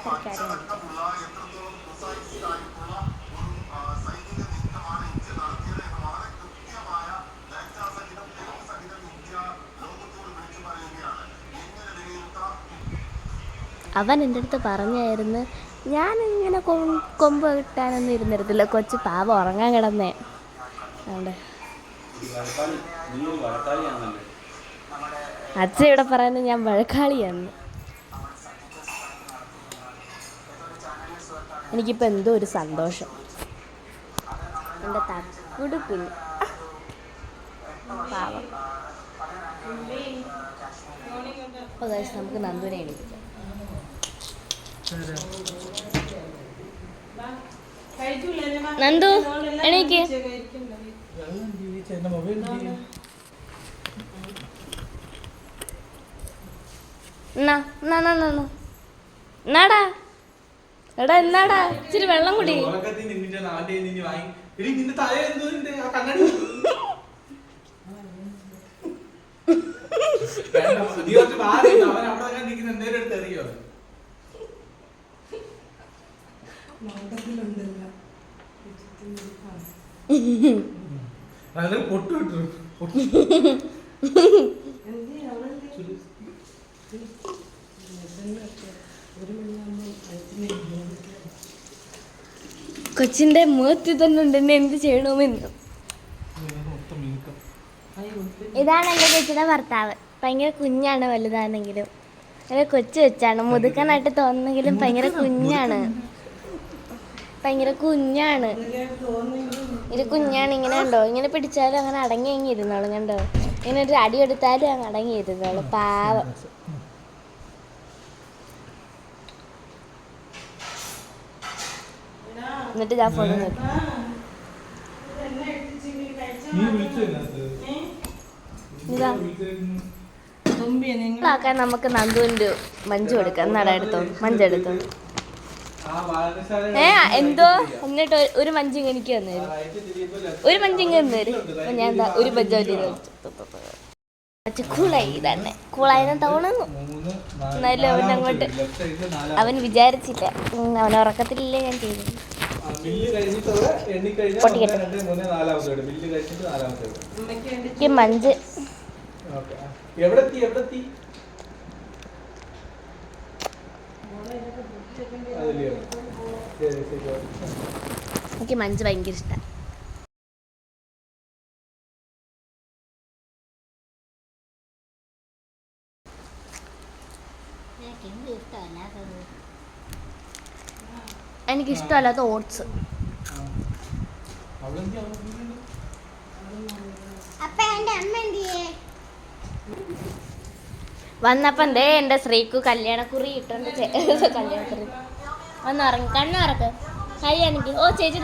ഒരു കാര്യം അവൻ എൻ്റെ അടുത്ത് പറഞ്ഞായിരുന്നു, ഞാനിങ്ങനെ കൊമ്പ് കിട്ടാനൊന്നും ഇരുന്നിരുന്നില്ല, കൊച്ചു പാവം ഉറങ്ങാൻ കിടന്നേ. അതുകൊണ്ട് അച്ഛൻ ഇവിടെ പറയുന്നത് ഞാൻ വഴക്കാളിയാന്ന്. എനിക്കിപ്പോൾ എന്തോ ഒരു സന്തോഷം. എൻ്റെ തക്കുട് കുഞ്ഞ് പാവം. അപ്പോൾ ഗൈസ് നമുക്ക് നന്ദുവിനെ എണീപ്പിക്കാം. നന്ദു എണീക്ക്. എന്നാടാ എടാ, എന്നാടാ ഇച്ചിരി വെള്ളം കുടി. കൊച്ചിന്റെ മുഖത്ത് തന്നെ ഉണ്ട് എന്നെ എന്ത് ചെയ്യണമെന്ന്. ഇതാണ് എൻ്റെ കൊച്ചിയുടെ ഭർത്താവ്. ഭയങ്കര കുഞ്ഞാണ് വലുതാണെങ്കിലും. ഭയങ്കര കൊച്ചു വെച്ചാണ്, മുതുക്കനായിട്ട് തോന്നുന്നെങ്കിലും ഭയങ്കര കുഞ്ഞാണ്. ഇത് കുഞ്ഞാണ്. ഇങ്ങനെ ഉണ്ടോ, ഇങ്ങനെ പിടിച്ചാലും അങ്ങനെ അടങ്ങി ഇരുന്നോളും. കണ്ടോ, ഇങ്ങനെ ഒരു അടി എടുത്താലും അങ്ങ് അടങ്ങി ഇരുന്നോളും. പാവം. എന്നിട്ട് ഞാൻ ഫോൺ നോക്കി. ആക്കാൻ നമുക്ക് നന്ദുവിൻ്റെ മഞ്ജു എടുക്കാം. എന്നാടാ എടുത്തോ, മഞ്ചെടുത്തോ. എന്തോ എന്നിട്ട് ഒരു മഞ്ചിങ് എനിക്ക് തന്നേരും, ഒരു മഞ്ചിങ് തന്നേരും. അപ്പൊ ഞാൻ എന്താ ഒരു ബജ്ജോലി കൂളായി തന്നെ, കൂളായെന്ന് തോന്നുന്നു. എന്നാലും അവനങ്ങോട്ട് അവൻ വിചാരിച്ചില്ല, അവൻ ഉറക്കത്തിലില്ലേ ഞാൻ ചെയ്തു. മഞ്ച് എനിക്ക് മഞ്ച് ഭയങ്കര ഇഷ്ടമാണ്. എനിക്കിഷ്ടമല്ലാത്ത ഓട്സ്. വന്നപ്പം എന്തേ എൻ്റെ ശ്രീക്കു കല്യാണക്കുറി ഇട്ടുണ്ട്. കല്യാണക്കുറി വന്നിറങ്ങി കണ്ണുറക്ക്. ഹൈ എനിക്ക്. ഓ ചേച്ചി